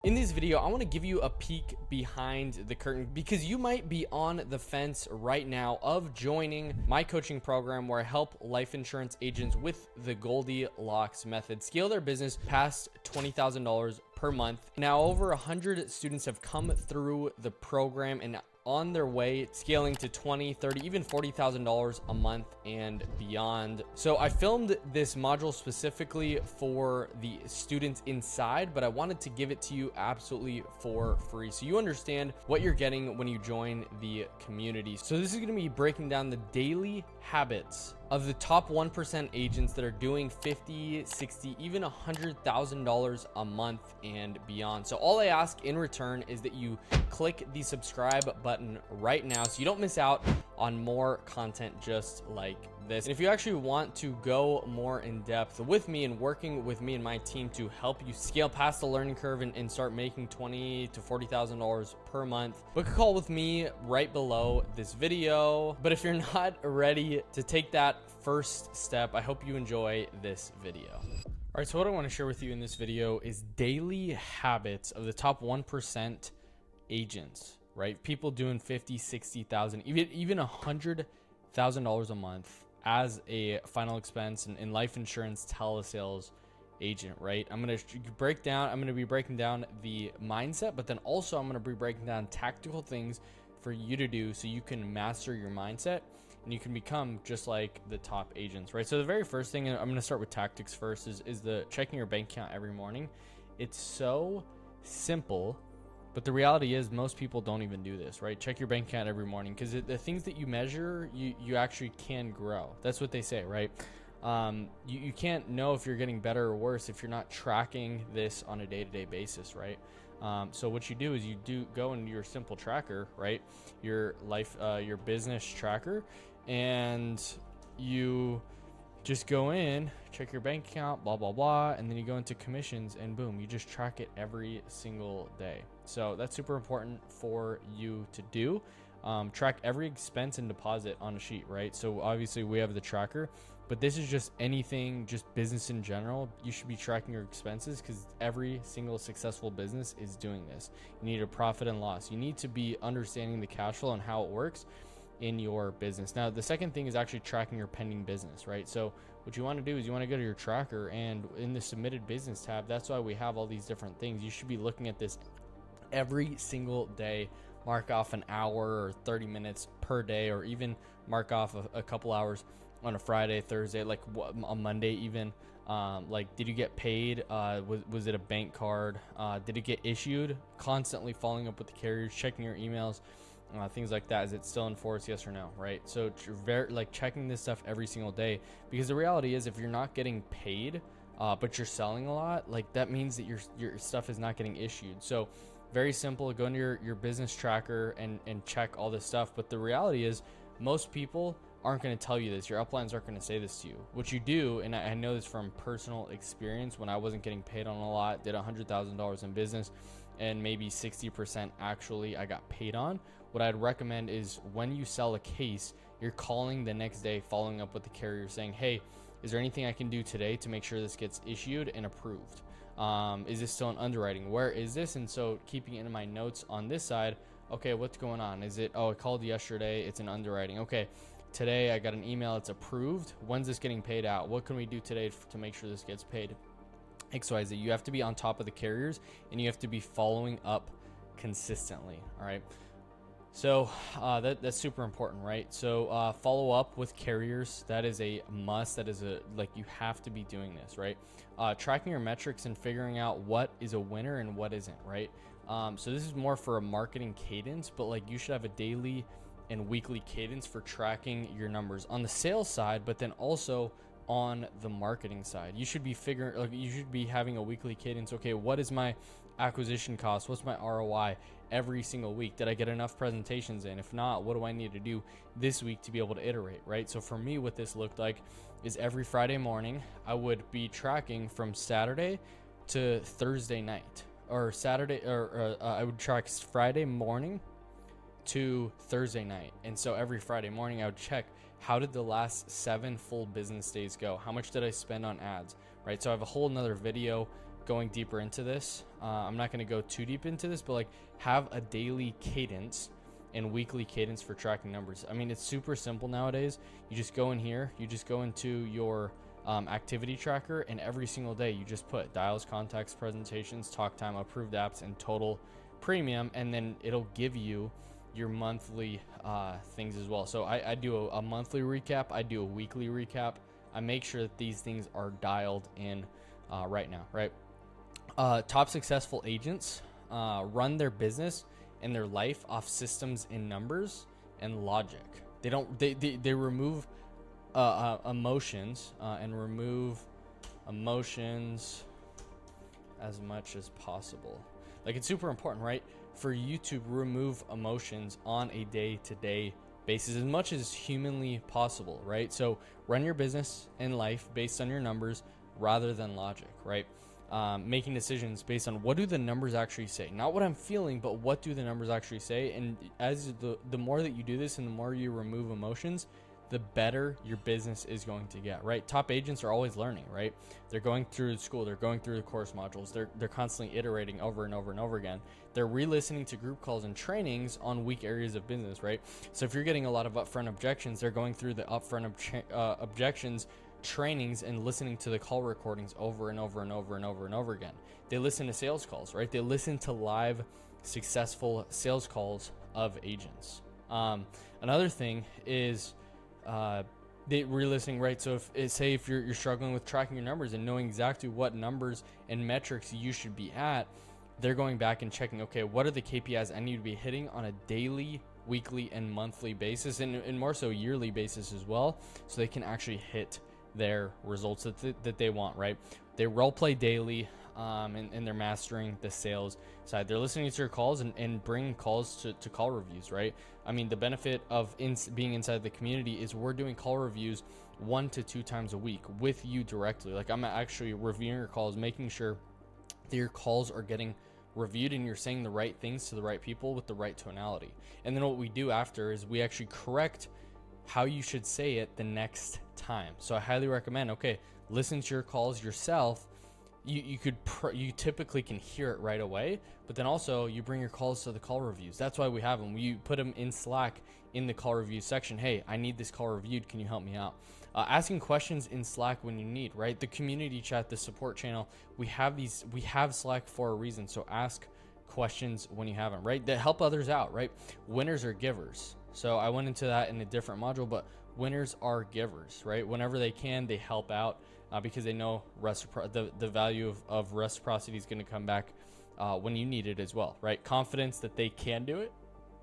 In this video, I want to give you a peek behind the curtain because you might be on the fence right now of joining my coaching program where I help life insurance agents with the Goldilocks method scale their business past $20,000 per month. Now, over 100 students have come through the program and on their way scaling to $20, $30, even $40,000 a month and beyond. So I filmed this module specifically for the students inside, but I wanted to give it to you absolutely for free so you understand what you're getting when you join the community. So this is going to be breaking down the daily habits of the top 1% agents that are doing $50, $60, even $100,000 a month and beyond. So all I ask in return is that you click the subscribe button right now so you don't miss out on more content just like this. And if you actually want to go more in depth with me and working with me and my team to help you scale past the learning curve and start making $20,000 to $40,000 per month, book a call with me right below this video. But if you're not ready to take that first step, I hope you enjoy this video. All right, so what I want to share with you in this video is daily habits of the top 1% agents, right? People doing 50, 60,000, even $100,000 a month as a final expense in life insurance telesales agent, right? I'm going to be breaking down the mindset, but then also I'm going to be breaking down tactical things for you to do so you can master your mindset and you can become just like the top agents, right? So the very first thing, and I'm going to start with tactics first, is the checking your bank account every morning. It's so simple, but the reality is most people don't even do this, right? Check your bank account every morning because the things that you measure, you actually can grow. That's what they say, right? You can't know if you're getting better or worse if you're not tracking this on a day-to-day basis, right? So what you do is you go into your simple tracker, right? Your business tracker, and you just go in, check your bank account, blah, blah, blah. And then you go into commissions and boom, you just track it every single day. So that's super important for you to do. Track every expense and deposit on a sheet, right? So obviously we have the tracker, but this is just anything, just business in general. You should be tracking your expenses because every single successful business is doing this. You need a profit and loss. You need to be understanding the cash flow and how it works in your business. Now, the second thing is actually tracking your pending business, right? So what you want to do is you want to go to your tracker, and in the submitted business tab, that's why we have all these different things. You should be looking at this every single day. Mark off an hour or 30 minutes per day, or even mark off a couple hours on a Friday, Thursday, like on Monday even. Like, did you get paid? Was it a bank card? Did it get issued? Constantly following up with the carriers, checking your emails, things like that. Is it still in force? Yes or no, right? So checking this stuff every single day, because the reality is if you're not getting paid, but you're selling a lot, like that means that your stuff is not getting issued. So very simple, go into your business tracker and check all this stuff. But the reality is most people aren't going to tell you this. Your uplines aren't going to say this to you. What you do, and I know this from personal experience, when I wasn't getting paid on a lot, did $100,000 in business, and maybe 60% actually I got paid on. What I'd recommend is when you sell a case, you're calling the next day, following up with the carrier saying, hey, is there anything I can do today to make sure this gets issued and approved? Is this still in underwriting? Where is this? And so keeping it in my notes on this side, okay, what's going on? Is it, oh, I called yesterday, it's in underwriting. Okay, today I got an email, it's approved. When's this getting paid out? What can we do today to make sure this gets paid? XYZ. You have to be on top of the carriers and you have to be following up consistently. All right. So that's super important, right? So follow up with carriers. That is a must. That is you have to be doing this, right? Tracking your metrics and figuring out what is a winner and what isn't, right? So this is more for a marketing cadence, but like you should have a daily and weekly cadence for tracking your numbers on the sales side, but then also on the marketing side. You should be you should be having a weekly cadence. Okay, what is my acquisition cost? What's my ROI every single week? Did I get enough presentations in? If not, what do I need to do this week to be able to iterate, right? So for me, what this looked like is every Friday morning, I would be tracking from Saturday to Thursday night, or Saturday, or I would track Friday morning to Thursday night. And so every Friday morning I would check, how did the last 7 full business days go? How much did I spend on ads, right? So I have a whole nother video going deeper into this. I'm not going to go too deep into this, but like have a daily cadence and weekly cadence for tracking numbers. I mean, it's super simple nowadays. You just go in here, you just go into your activity tracker, and every single day you just put dials, contacts, presentations, talk time, approved apps, and total premium, and then it'll give you your monthly things as well. So I do a monthly recap, I do a weekly recap. I make sure that these things are dialed in right now, right? Top successful agents run their business and their life off systems and numbers and logic. They remove emotions and remove emotions as much as possible. Like, it's super important, right, for you to remove emotions on a day-to-day basis as much as humanly possible, right? So run your business and life based on your numbers rather than logic, right? Making decisions based on what do the numbers actually say, not what I'm feeling, but what do the numbers actually say. And as the more that you do this and the more you remove emotions, the better your business is going to get, right? Top agents are always learning, right? They're going through school, they're going through the course modules, they're constantly iterating over and over and over again. They're re-listening to group calls and trainings on weak areas of business, right? So if you're getting a lot of upfront objections, they're going through the upfront objections trainings and listening to the call recordings over and over and over and over and over again. They listen to sales calls, right? They listen to live successful sales calls of agents. Another thing is they re-listening, right? So if you're struggling with tracking your numbers and knowing exactly what numbers and metrics you should be at, they're going back and checking, okay, what are the KPIs I need to be hitting on a daily, weekly, and monthly basis, and more so yearly basis as well, so they can actually hit their results that they want, right? They role play daily, and they're mastering the sales side. They're listening to your calls and bringing calls to call reviews, right? I mean, the benefit of being inside the community is we're doing call reviews 1 to 2 times a week with you directly. Like, I'm actually reviewing your calls, making sure that your calls are getting reviewed and you're saying the right things to the right people with the right tonality. And then what we do after is we actually correct how you should say it the next time. So I highly recommend, okay, listen to your calls yourself. You typically can hear it right away, but then also you bring your calls to the call reviews. That's why we have them. You put them in Slack in the call review section. Hey, I need this call reviewed. Can you help me out? Asking questions in Slack when you need, right? The community chat, the support channel, we have Slack for a reason. So ask questions when you have them, right? That help others out, right? Winners are givers. So I went into that in a different module, but winners are givers, right? Whenever they can, they help out because they know the value of reciprocity is going to come back when you need it as well, right? Confidence that they can do it,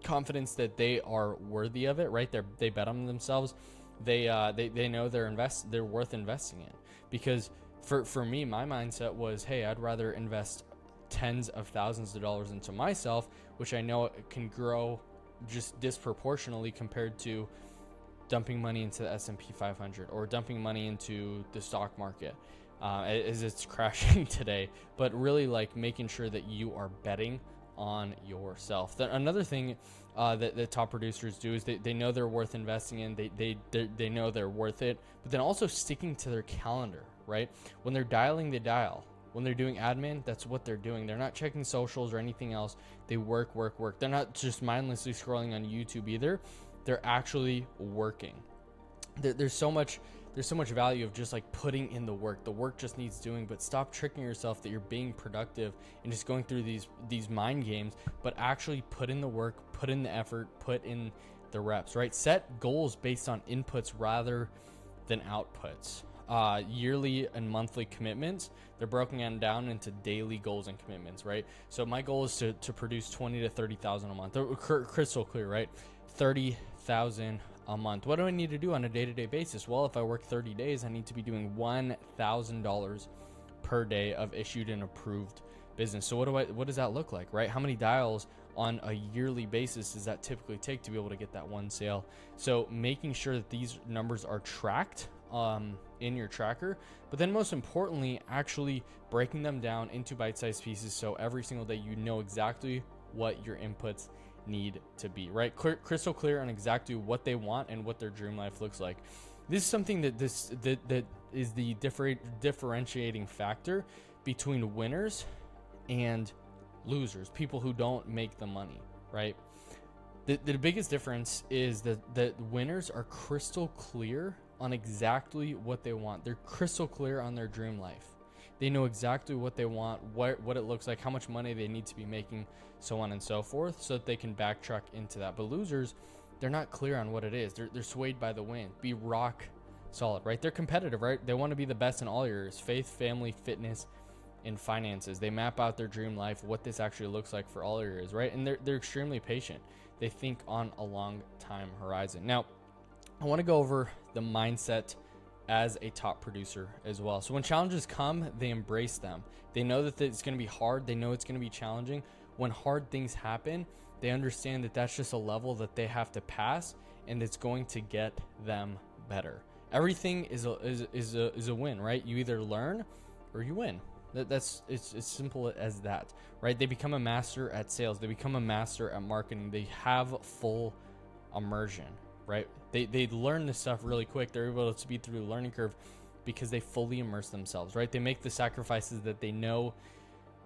confidence that they are worthy of it, right? They bet on themselves. They know they're worth investing in. Because for me, my mindset was, hey, I'd rather invest tens of thousands of dollars into myself, which I know can grow just disproportionately compared to dumping money into the S&P 500 or dumping money into the stock market as it's crashing today. But really, like, making sure that you are betting on yourself. Another thing that top producers do is they know they're worth investing in. They know they're worth it, but then also sticking to their calendar, right? When they're dialing, they dial. When they're doing admin, that's what they're doing. They're not checking socials or anything else. They work. They're not just mindlessly scrolling on YouTube either. They're actually working. There's so much value of just like putting in the work. The work just needs doing, but stop tricking yourself that you're being productive and just going through these mind games, but actually put in the work, put in the effort, put in the reps, right? Set goals based on inputs rather than outputs. Yearly and monthly commitments, they're broken down into daily goals and commitments, right? So my goal is to produce 20 to 30,000 a month. Crystal clear, right? 30,000 a month. What do I need to do on a day-to-day basis? Well, if I work 30 days, I need to be doing $1,000 per day of issued and approved business. So what does that look like, right? How many dials on a yearly basis does that typically take to be able to get that one sale? So making sure that these numbers are tracked in your tracker, but then most importantly, actually breaking them down into bite-sized pieces. So every single day, you know exactly what your inputs need to be, right? Crystal clear on exactly what they want and what their dream life looks like. This is something that is the differentiating factor between winners and losers, people who don't make the money, right? The biggest difference is that the winners are crystal clear on exactly what they want. They're crystal clear on their dream life. They know exactly what they want, what it looks like, how much money they need to be making, so on and so forth, so that they can backtrack into that. But losers, they're not clear on what it is. They're swayed by the wind. Be rock solid, right? They're competitive, right? They want to be the best in all areas: faith, family, fitness, and finances. They map out their dream life, what this actually looks like for all areas, right? And they're extremely patient. They think on a long time horizon. Now, I want to go over the mindset as a top producer as well. So when challenges come, they embrace them. They know that it's going to be hard. They know it's going to be challenging. When hard things happen, they understand that that's just a level that they have to pass, and it's going to get them better. Everything is a win, right? You either learn or you win. It's as simple as that, right? They become a master at sales. They become a master at marketing. They have full immersion, right? They learn this stuff really quick. They're able to speed through the learning curve because they fully immerse themselves, right? They make the sacrifices that they know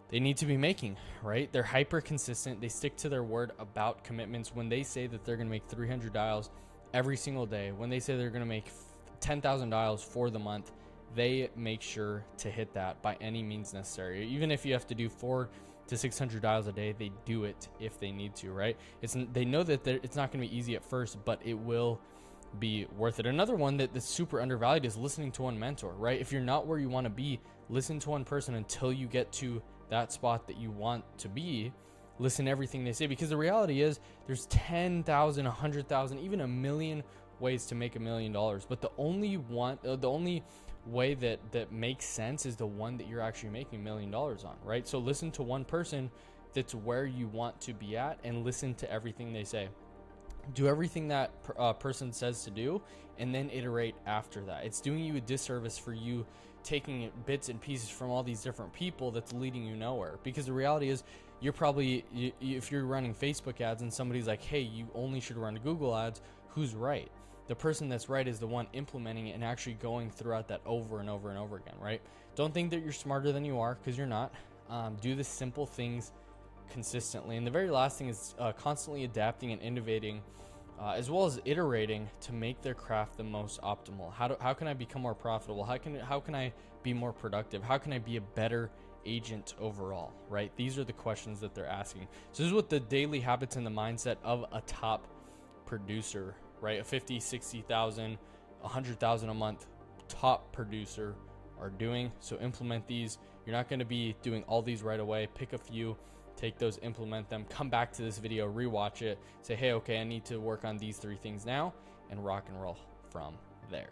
they need to be making, right? They're hyper consistent. They stick to their word about commitments. When they say that they're going to make 300 dials every single day, when they say they're going to make 10,000 dials for the month, they make sure to hit that by any means necessary. Even if you have to do 400 to 600 dials a day, they do it if they need to, right? They know that it's not going to be easy at first, but it will be worth it. Another one that's super undervalued is listening to one mentor, right? If you're not where you want to be, listen to one person until you get to that spot that you want to be. Listen to everything they say, because the reality is there's 10,000, 100,000, even a million ways to make $1 million, but the only way that makes sense is the one that you're actually making $1 million on, right? So listen to one person that's where you want to be at, and listen to everything they say. Do everything that person says to do, and then iterate after that. It's doing you a disservice for you taking bits and pieces from all these different people that's leading you nowhere, because the reality is you're probably, if you're running Facebook ads and somebody's like, hey, you only should run Google ads, who's right? The person that's right is the one implementing it and actually going throughout that over and over and over again, right? Don't think that you're smarter than you are, because you're not. Do the simple things consistently. And the very last thing is constantly adapting and innovating, as well as iterating to make their craft the most optimal. How can I become more profitable? How can I be more productive? How can I be a better agent overall, right? These are the questions that they're asking. So this is what the daily habits and the mindset of a top producer, right? A 50, 60,000, 100,000 a month top producer are doing. So implement these. You're not going to be doing all these right away. Pick a few, take those, implement them, come back to this video, rewatch it, say, hey, okay, I need to work on these 3 things now, and rock and roll from there.